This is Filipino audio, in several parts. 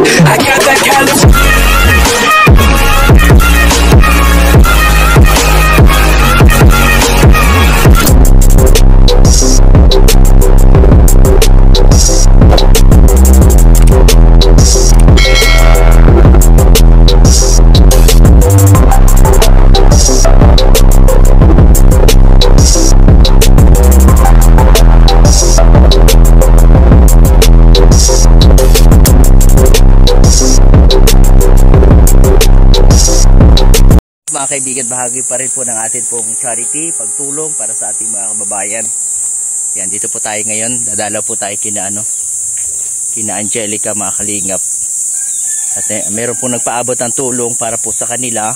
I got that California. Mga kaibigan, bahagi pa rin po ng atin pong charity, pagtulong para sa ating mga kababayan. Yan, dito po tayo ngayon. Dadalaw po tayo kina Angelica, mga kalingap. At meron po nagpaabot ng tulong para po sa kanila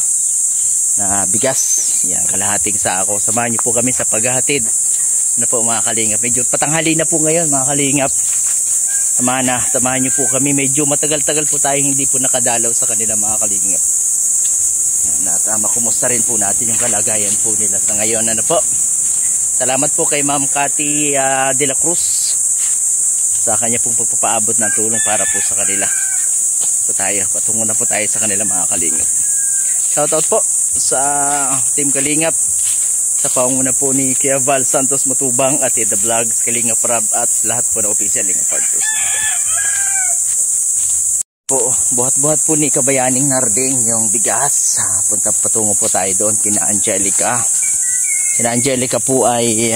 na bigas. Yan, kalahating sako. Samahan niyo po kami sa paghahatid na po, mga kalingap. Medyo patanghali na po ngayon, mga kalingap. Samahan niyo po kami. Medyo matagal-tagal po tayo hindi po nakadalaw sa kanila, mga kalingap. Makumusta rin po natin yung kalagayan po nila sa ngayon. Ano po? Salamat po kay Ma'am Cathy de la Cruz sa kanya pong pagpapaabot ng tulong para po sa kanila. Patungo na po tayo sa kanila, mga kalingap. Shoutout po sa Team Kalingap sa pangunguna po ni Kuya Val Santos Matubang at The Vlogs, Kalingap Rab at lahat po na official Kalingap Partners po. Buhat-buhat po ni Kabayaning Narding yung bigas. Patungo po tayo doon kina Angelica. Kina Angelica po ay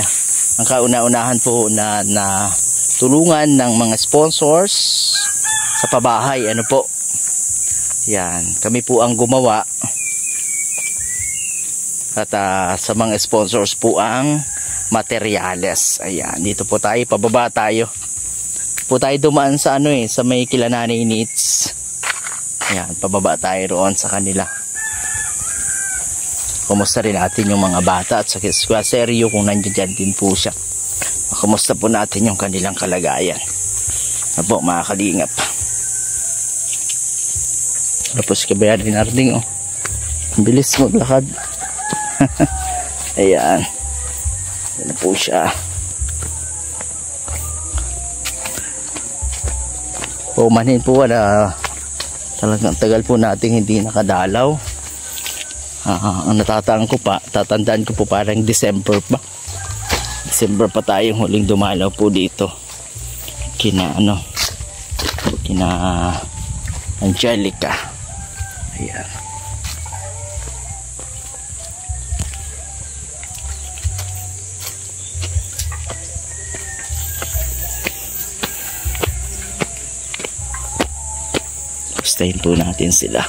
ang kauna-unahan po na tulungan ng mga sponsors sa pabahay. Ano po? Yan, kami po ang gumawa. At sa mga sponsors po ang materyales. Ayan, dito po tayo, pababa tayo. Po tayo dumaan sa sa may Kilanani Needs. Ayan, pababa tayo roon sa kanila. Kumusta rin natin yung mga bata at sa seryo kung nandiyan din po siya. Kumusta po natin yung kanilang kalagayan. Na po, mga kalingap. Tapos Kabayan din Narding, oh. Ang bilis maglakad. Ayan. Yan po siya. Pumanhin po na talagang tagal po nating hindi nakadalaw. Ang tatandaan ko po parang December pa tayong huling dumalaw po dito kina Angelica. Ayan. Gustahin po natin sila.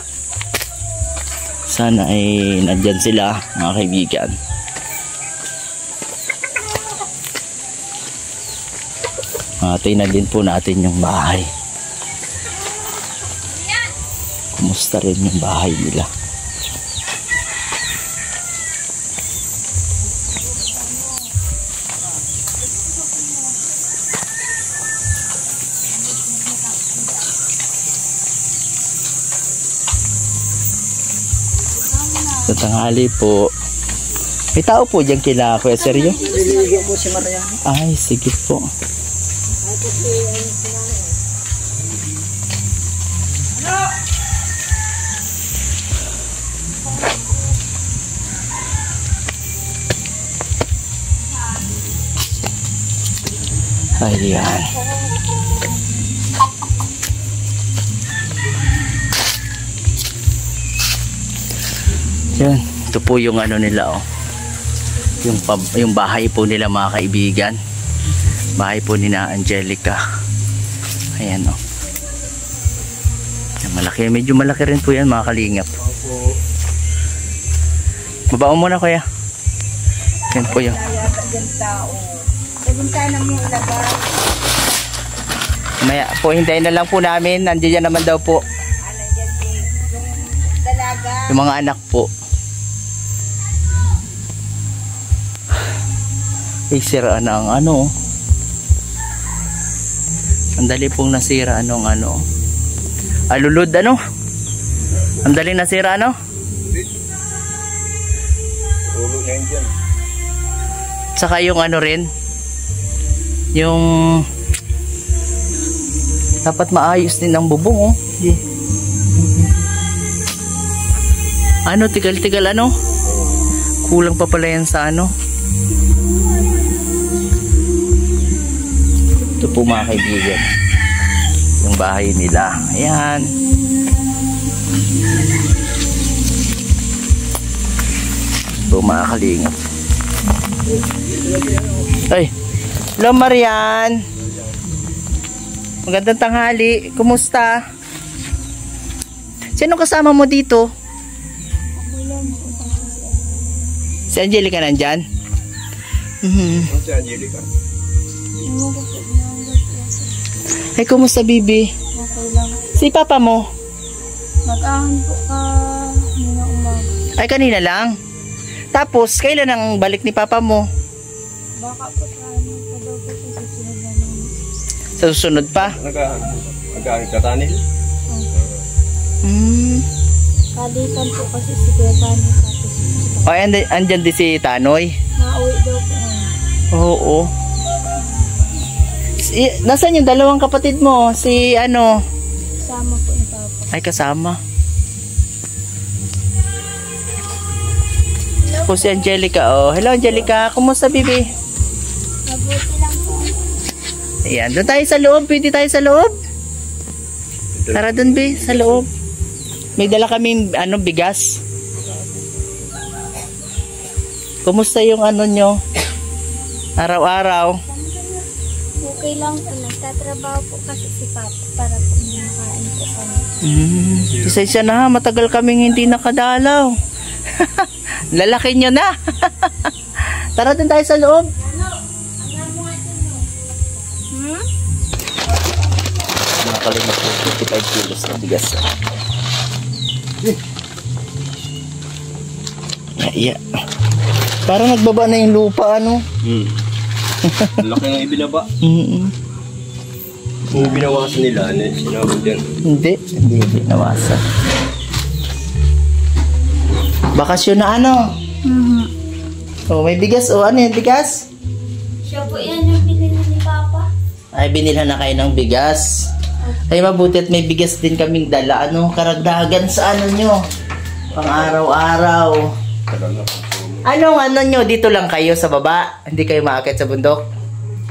Sana ay nandyan sila, mga kaibigan. Tingnan din po natin yung bahay. Kumusta rin yung bahay nila. Sa tanghali po. May tao po dyan kila Kuya Sergio? Ay, sige po. Ayan. Yan, ito po yung nila, oh. Yung bahay po nila, mga kaibigan. Bahay po ni na Angelica. Ayan, oh. Malaki, medyo malaki rin po yan, mga kalingap. Babao muna, kuya. Yan po yung maya po, hintayin na lang po namin. Nandiyan naman daw po yung mga anak po. Sira na ang ang dali pong nasira alulod ang dali nasira ulo na yun dyan. Saka yung rin yung Dapat maayos din ang bubong, oh. Yeah. Ano, tigal-tigal ano? Kulang pa pala yan sa ano. Ito po mga kaibigan. Yung bahay nila. Ayan. Ito mga kalingap. Ay, hello Marian. Magandang tanghali. Kumusta? Sino kasama mo dito? Si Angelica nandyan? Si Angelica. Ay, kumusta bibi? Okay lang. Si papa mo? Mag-ahon po ka nila umaga. Ay, kanina lang? Tapos, kailan ang balik ni papa mo? Baka po sa ano pa daw po sa susunod na naman. Sa susunod pa? Nagkatanil? Kalitan po kasi si Kuya Tani tapos O, andyan din si Tanoy? mauwi daw po ngayon. Oo. Nasaan yung dalawang kapatid mo? Si ano? Sama po ni Papa. Ay, kasama. O, si Angelica. Oh, hello Angelica. Kumusta bibi? Mabuti lang po. Ayan, doon tayo sa loob. Pwede tayo sa loob? Tara doon, Bi, sa loob. May dala kaming bigas. Kumusta yung ano nyo? Araw-araw? Okay lang po. Nagtatrabaho po kasi si Papa para po makain po kami. Pasensya na ha, matagal kaming hindi nakadalaw. Lalaki nyo na. Tara din tayo sa loob. Nakakalimot po 55 kilos na bigas. Yeah. Parang nagbaba na yung lupa, ano? Laki ng ibinaba. Kung binawasan nila, ano yung sinawag dyan? Hindi binawasan. Bakasyon na ano? Oh, may bigas. Oh, ano yung bigas? Siya po yan yung binili ni Papa. Ay, binilhan na kayo ng bigas. Ay, mabuti at may bigas din kaming dala. Ano, karagdagan sa ano nyo? Pang araw-araw. Anong ano nyo? Dito lang kayo sa baba? Hindi kayo maakit sa bundok?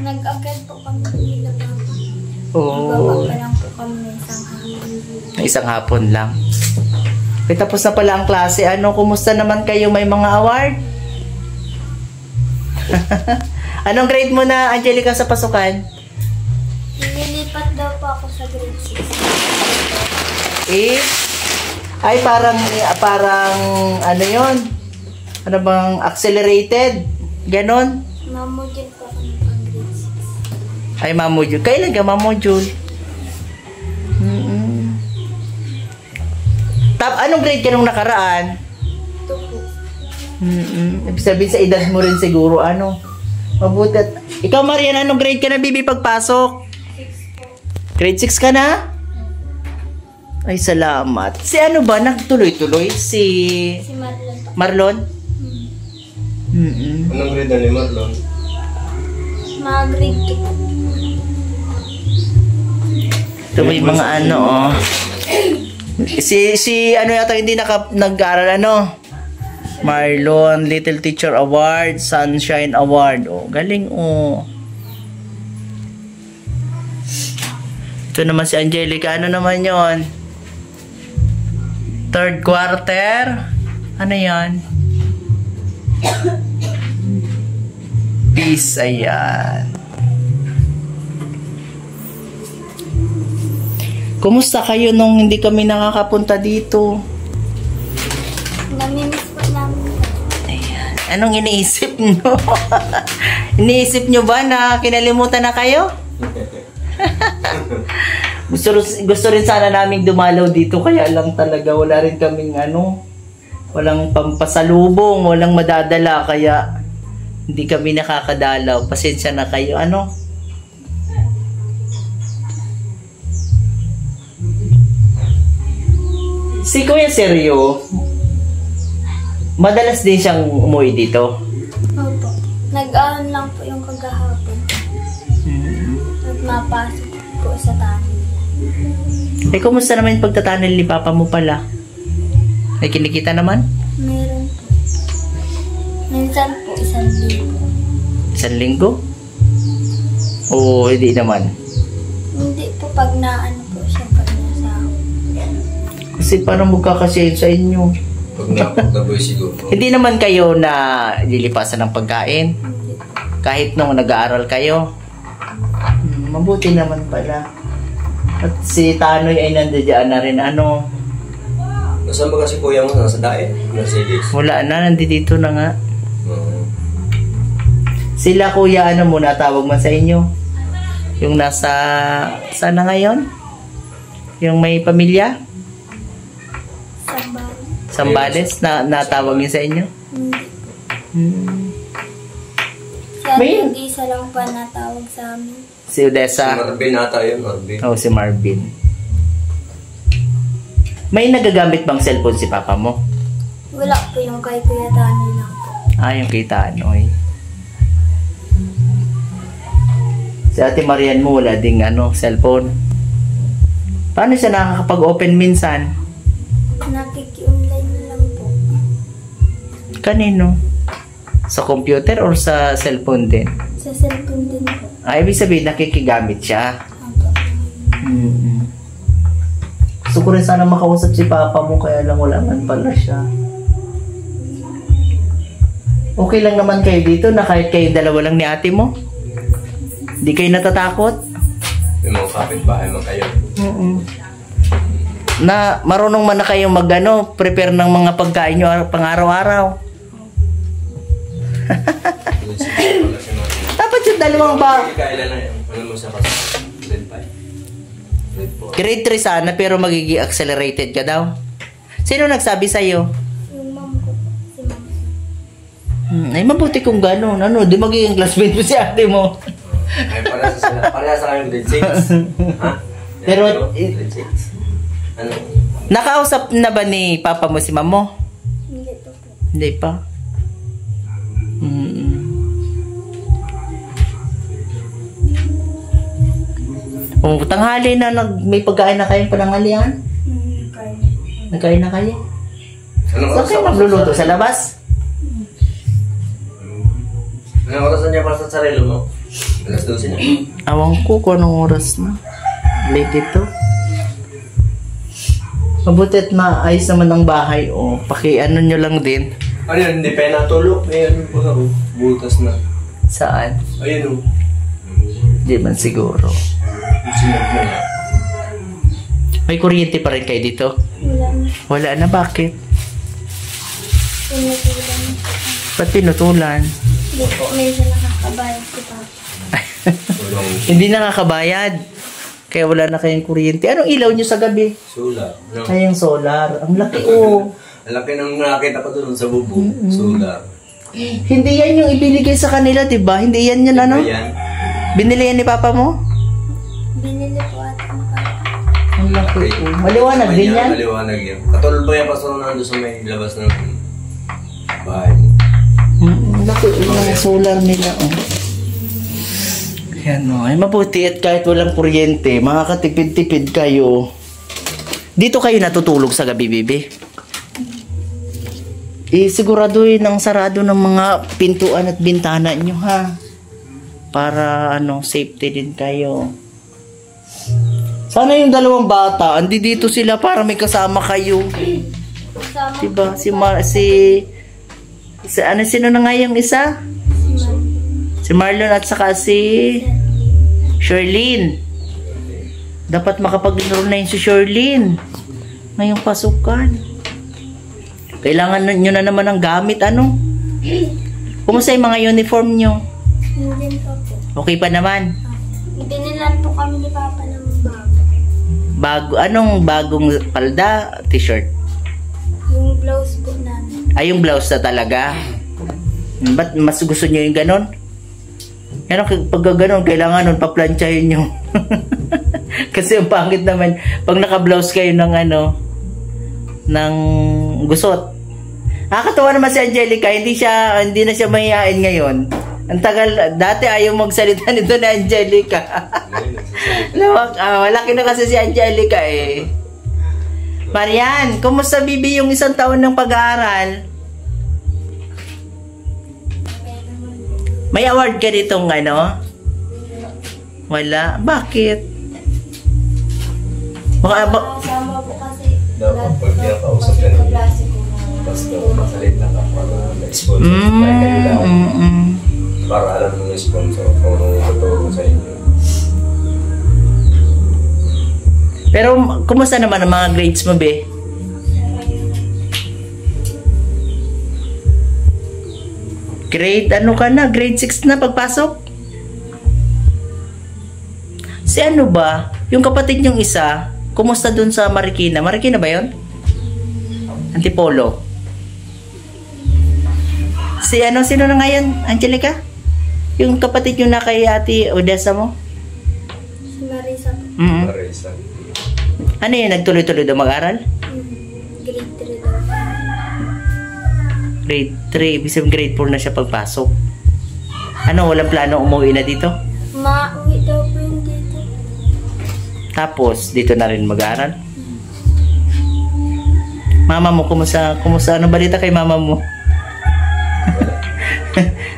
Nag-agad po kami nila Papa. Oo. Bababa lang po kami ng isang hapon. Isang hapon lang. Okay, tapos na pala ang klase. Ano, kumusta naman kayo? May mga award? Anong grade mo na, Angelica, sa pasukan? Nililipat daw po ako sa grade 6. Ay, parang ano yon? Ano bang accelerated? Ganon? Mamudyan po ako ng pang grade 6. Ay, mamodule. Kailan ka mamodule? Anong grade ka nung nakaraan? 2 po. Ibig sabihin sa edad mo rin siguro, ano? Mabuti. Ikaw, Marian, anong grade ka na, bibi, pagpasok? 6 po. Grade 6 ka na? Ay, salamat. Si ano ba? Nagtuloy-tuloy? Si Si Marlon po. Marlon? Anong grade na ni Marlon? Mga grade 2 po. Ito ba yung mga ano, oh. Si ano yata hindi nag-aaral, ano? Marlon, Little Teacher Award, Sunshine Award. Oh, galing, oh. Ito naman si Angelica. Ano naman yon? Third quarter? Ano yan? Peace, ayan. Kumusta kayo nung hindi kami nakakapunta dito? Namimiss po namin. Ayan. Anong iniisip nyo? Iniisip nyo ba na kinalimutan na kayo? Gusto rin sana naming dumalaw dito, kaya lang talaga wala rin kaming walang pampasalubong, walang madadala, kaya hindi kami nakakadalaw. Pasensya na kayo, ano? Si Kuya Sergio, madalas din siyang umuwi dito. Opo. Nag-ahon lang po yung kagahapon. At mapasok po sa tanin. Eh, kumusta naman yung pagtatanim ni Papa mo pala? May kinikita naman? Meron po. Minsan po, 1,000. 1 linggo? Oo, hindi naman. Hindi po pag naano po siya pag nasa. Kasi parang magkakasyahin sa inyo. Pag napagtaboy siguro. Hindi naman kayo na lilipasan ng pagkain? Hindi po. Kahit nung nag-aaral kayo? Mabuti naman pala. At si Tanoy ay nandiyan na rin. Ano? Nasaan ba kasi kuya mo? Nasa daet? Nasa ilis? Wala na, nandito na nga. Sila kuya, ano mo, natawag man sa inyo? Yung nasa, sana ngayon? Yung may pamilya? Sabay. Sambales, na natawag niyo sa inyo? Hindi. Si May- Ate Isa lang pa natawag sa amin. Si Si Odessa? Marvin ata yun, Marvin. O, si Marvin. May nagagamit bang cellphone si Papa mo? Wala po yung kay Kuya Tani lang po. Ah, yung kay Tanoy. Si Ate Marian mo, wala ding cellphone. Paano siya nakakapag-open minsan? Nakiki-online lang po. Kanino? Sa computer or sa cellphone din? Sa cellphone din po. Ah, ibig sabihin, nakikigamit siya. Opo. Gusto ko rin sana makausap si Papa mo, kaya lang wala man pala siya. Okay lang naman kayo dito na kahit kayo dalawa lang ni ate mo? Di kayo natatakot? Yung mga kapitbahay mo kayo. Na marunong man na kayong prepare ng mga pagkain nyo pang araw-araw. Dapat yung dalawang ba? Kailan na yun? Ano mo sa kasi? Grade 5? Grade 4? Grade 3 sana pero magiging accelerated ka daw. Sino nagsabi sa'yo? Yung mom ko po. Si mom. Ay mabuti kung gano'n. Di magiging classmate mo si ate mo. Ay, para sa kayong grade 6. Ha? Pero, grade 6. Ano? Nakausap na ba ni Papa mo si Mamo? Hindi po po. Hindi pa. Tanghali na may pagkain na kayong pananghalian? Kaya. Nagkain na kayo? Anong Saan kayo magluluto? Sa labas? Anong oras na niya para sa sarilo mo? Alas 12 na. Awang ko kung anong oras na. Late ito. Mabuti at maayos naman ang bahay. Paki-ano nyo lang din. Ano yun? Hindi pa yung natulog. Ayun po sa butas na. Saan? Ayun o. Di man siguro. Sinag na yan. May kuryente pa rin kayo dito? Wala na. Wala na, bakit? Pinutulan. Ba't pinutulan? Hindi po. Minsan nakakabayad si Papa. Hindi nakakabayad. Kaya wala na kayong kuryente. Anong ilaw nyo sa gabi? Solar. No? Ay, yung solar. Ang laki Ang laki nang nakakita ko doon sa bubong. Solar. Hindi yan yung ibinigay sa kanila, diba? Hindi yan yun, ano? Ayan. Binili yan ni Papa mo? Binili po at ang Papa. Ang laki Maliwanag din yan? Maliwanag yan. Katulbo yan pa sa nando sa may labas ng bahay. Ang laki yung solar nila, Yan, Ay, mabuti at kahit walang kuryente, makakatipid-tipid kayo. Dito kayo natutulog sa gabi, Bibi? Siguraduhin ang sarado ng mga pintuan at bintana nyo, ha? Para, safety din kayo. Sana yung dalawang bata, andi dito sila para may kasama kayo. Kasama Diba? po Sino na nga yung isa? Si Marlon at saka si Sherlyn. Dapat makapag-enroll na yun si Sherlyn ngayong pasukan. Kailangan nyo na naman ng gamit, Kumusta yung mga uniform nyo? Hindi pa po. Okay pa naman? Binilan po kami ni Papa ng bago. Anong bagong palda, t-shirt? Yung blouse po namin. Ay, yung blouse na talaga? Ba't mas gusto nyo yung ganon? Pero pag ganon, kailangan nun paplansyahin nyo. Kasi ang pangit naman, pag naka-blouse kayo ng ng gusot. Nakakatawa naman si Angelica, hindi na siya mahihain ngayon. Ang tagal, dati ayaw magsalita nito na Angelica. Malaki na kasi si Angelica eh. Marian, kumusta bibi yung isang taon ng pag-aaral? May award ka ditong ano? Wala. Bakit? Kasama po kasi. Dapat pag kinakausap ka ng basta masalit na ka para na-sponsor kayo lang. Para alam mo yung sponsor kung anong tuturo sa inyo. Pero kumusta naman ang mga grades mo, be? Grade ano ka na? Grade 6 na pagpasok? Si ano ba? Yung kapatid niyong isa, kumusta dun sa Marikina? Marikina ba yun? Antipolo. Si ano, sino na ngayon? Angelica? Yung kapatid yung na kay Ate Odessa mo? Si Marisa. Marisa. Ano yun? Nagtuloy-tuloy daw mag-aral? Grade 3 daw. Grade 3. Ibig sabihin grade 4 na siya pagpasok. Ano? Walang plano umuwi na dito? Mauwi daw po yun dito. Tapos, dito na rin mag-aral? Mama mo, kumusta? Ano balita kay mama mo?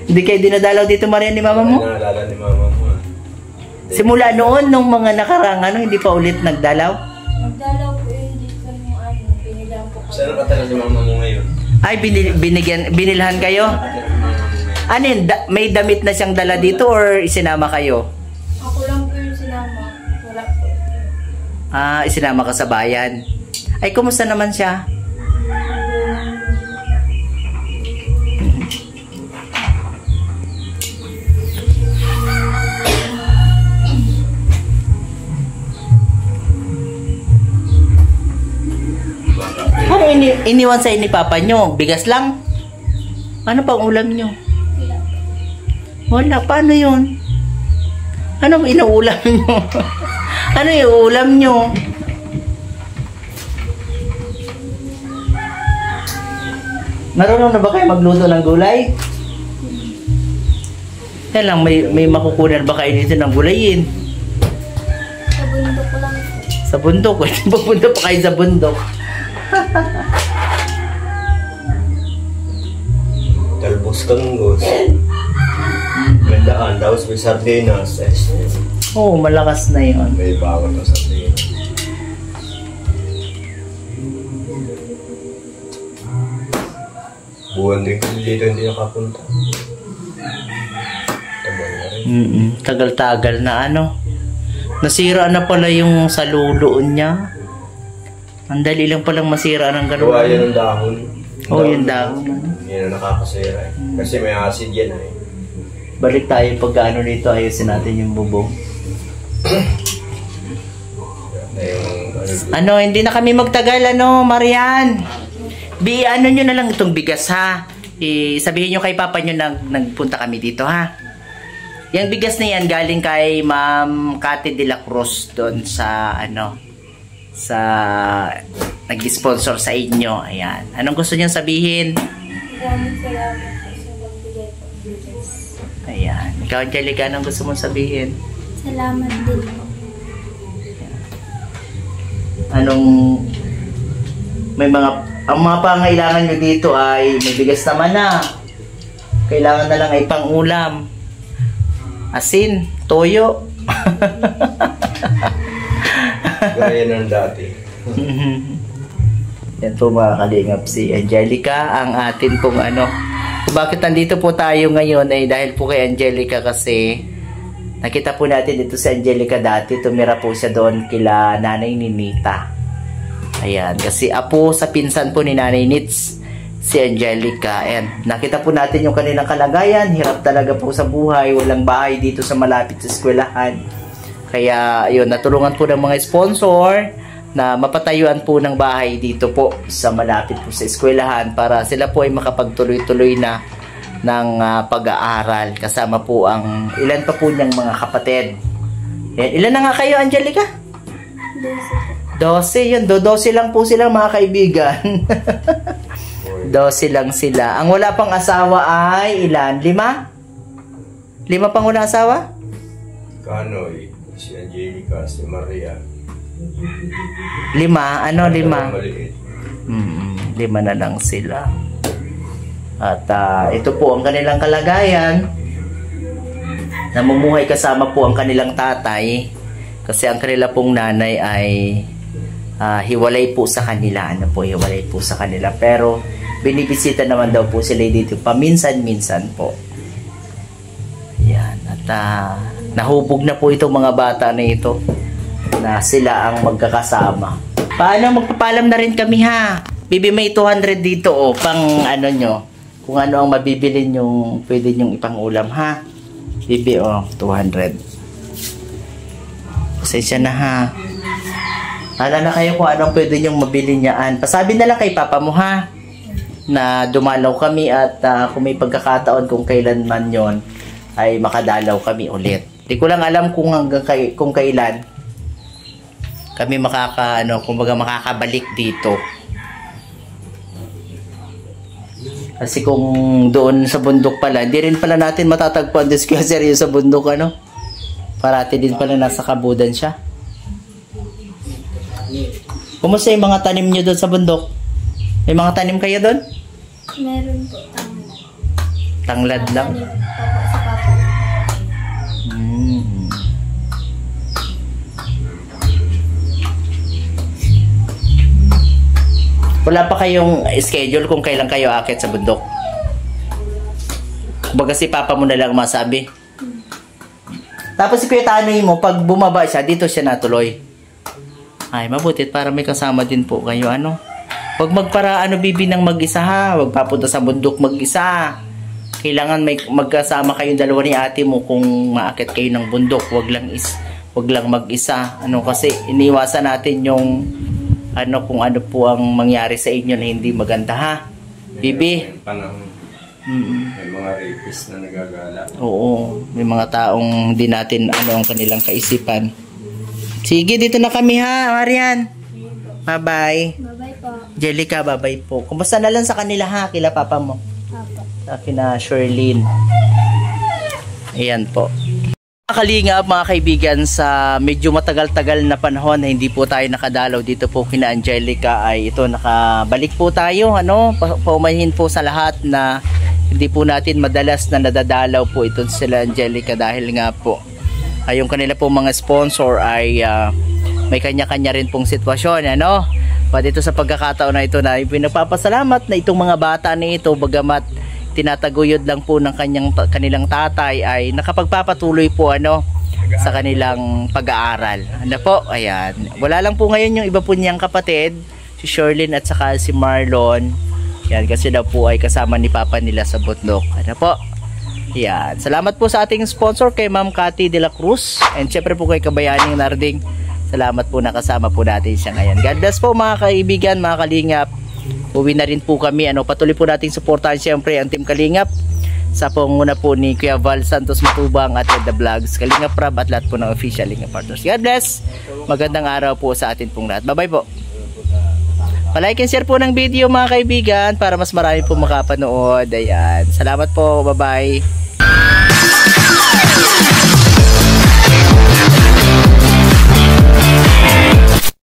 Hindi kayo dinadalaw dito, Marian, ni mama mo? Naalala ni mama mo. Simula noon, nung mga nakarang, hindi pa ulit nagdalaw? Nagdalaw po yun dito yung binigyan po kami. Saan nakatira si mama mo ngayon? Ay, binilhan kayo? Ano yun? May damit na siyang dala dito or isinama kayo? Ako lang po yung sinama. Wala po. Isinama ka sa bayan. Ay, kumusta naman siya? Ano iniwan sa ni Papa nyo? Bigas lang? Ano pang ulam nyo? Wala. Paano yun? Ano inuulam nyo? Ano yung ulam nyo? Marunong na ba kayo magluto ng gulay? Yan lang, may makukunan ba kayo dito ng gulayin? Sa bundok ko lang po. Sa bundok? Pupunta pa kayo sa bundok. Talbos kang gos. Gandaan, tapos may sardinas. Oo, malakas na yun. May bawat na sardinas. Buwan din kasi dito hindi nakapunta. Tagal na rin. Tagal-tagal na ano. Nasira na pala yung saluloon niya. Ang dali lang palang masira ng gano'n. Gawa yan ng dahon. Oo, yung dahon. Hindi na nakakasira eh. Kasi may acid yan eh. Balik tayo pag ano nito, ayusin natin yung bubong. Ano, hindi na kami magtagal, Marian. Ano nyo na lang itong bigas, ha? Sabihin nyo kay Papa nyo na nagpunta kami dito, ha? Yung bigas na yan galing kay Ma'am Cathy de la Cruz doon sa, sa nag-sponsor sa inyo. Ayan. Anong gusto nyo sabihin? Maraming salamat po sa magbigay po ng bigas. Ayan. Ikaw, Angelica, anong gusto mong sabihin? Salamat din po. Anong ang mga pangailangan nyo dito ay may bigas naman na. Kailangan na lang ay pang-ulam. Asin, toyo. Gaya ng dati. Yan po mga kalingap, si Angelica, ang atin pong bakit nandito po tayo ngayon ay dahil po kay Angelica kasi nakita po natin dito si Angelica dati, tumira po siya doon kila Nanay Ninita. Ayan, kasi apo sa pinsan po ni Nanay Nits, si Angelica. And nakita po natin yung kanilang kalagayan, hirap talaga po sa buhay, walang bahay dito sa malapit sa eskwelahan. Kaya yun, natulungan po ng mga sponsor na mapatayuan po ng bahay dito po sa malapit po sa eskwelahan para sila po ay makapagtuloy-tuloy na ng pag-aaral. Kasama po ang ilan pa po niyang mga kapatid. Ayan, ilan na nga kayo, Angelica? 12 yun. 12 lang po sila mga kaibigan. 12 lang sila. Ang wala pang asawa ay ilan? 5? 5 pang wala asawa? Kanoy, si Angelica. Jessica, si Maria. 5? Ano 5? Maliit. 5 na lang sila. At ito po ang kanilang kalagayan. Namumuhay kasama po ang kanilang tatay kasi ang kanila pong nanay ay hiwalay po sa kanila. Hiwalay po sa kanila. Pero binibisita naman daw po sila dito paminsan-minsan po. Yan. At nahubog na po itong mga bata na ito na sila ang magkakasama. Paano, magpapalam na rin kami ha. Bibi, may 200 dito pang ano nyo. Kung ano ang mabibili nyong pwede nyong ipang-ulam ha. Bibi 200. Pasensya na ha. Hala na kayo kung anong pwede nyong mabili niyaan. Pasabi na lang kay papa mo ha. Na dumalaw kami at kung may pagkakataon kung kailan man yon ay makadalaw kami ulit. Di ko lang alam kung kung kailan kami kumbaga makakabalik dito. Kasi kung doon sa bundok pala, hindi rin pala natin matatagpuan this kaya seryoso sa bundok Parati din pala nasa kabudan siya. Kumusta yung mga tanim nyo doon sa bundok? May mga tanim kayo doon? Meron po. Tanglad lang. Wala pa kayong schedule kung kailan kayo akit sa bundok? Kumbaga si papa mo na lang masabi. Tapos si Kuya Tanoy mo, pag bumaba siya, dito siya natuloy. Ay, mabutit para may kasama din po kayo. Huwag bibi ng mag-isa ha. Huwag papunta sa bundok mag-isa. Kailangan may magkasama kayong dalawa ni ate mo kung maakit kayo ng bundok. Huwag lang mag-isa. Kasi iniwasan natin yung kung ano po ang mangyari sa inyo na hindi maganda ha. Bibi. May mga rapist na nagagala. Oo. May mga taong hindi natin ang kanilang kaisipan. Sige, dito na kami ha, Marian. Bye-bye. Bye-bye po. Jelica, bye-bye po. Kumusta na lang sa kanila ha, kila papa mo? Apo. Sa kina Sherlyn. Ayan po. Kalingap mga kaibigan, sa medyo matagal-tagal na panahon na hindi po tayo nakadalaw dito po kina Angelica ay ito nakabalik po tayo. Paumahin po sa lahat na hindi po natin madalas na nadadalaw po ito sila Angelica dahil nga po ay yung kanila po mga sponsor ay may kanya-kanya rin pong sitwasyon. But ito sa pagkakataon na ito na pinagpapasalamat na itong mga bata na ito bagamat tinataguyod lang po ng kanilang tatay ay nakapagpapatuloy po sa kanilang pag-aaral. Ayan. Wala lang po ngayon yung iba po niyang kapatid, si Sherlyn at saka si Marlon. Yan, kasi daw po ay kasama ni papa nila sa bundok. Yan. Salamat po sa ating sponsor kay Ma'am Cathy de la Cruz and syempre po kay Kabayaning Narding. Salamat po na kasama po natin siya ngayon. God bless po mga kaibigan, mga kalingap. Uwi na rin po kami. Patuloy po nating suportahan siyempre ang Team Kalingap sa panguna po ni Kuya Val Santos Matubang at The Vlogs, Kalingap Rab at lahat po ng official Kalingap partners. God bless. Magandang araw po sa atin pong lahat. Bye bye po. Pa-like and share po ng video mga kaibigan para mas marami po makapanood. Ayan. Salamat po. Bye bye.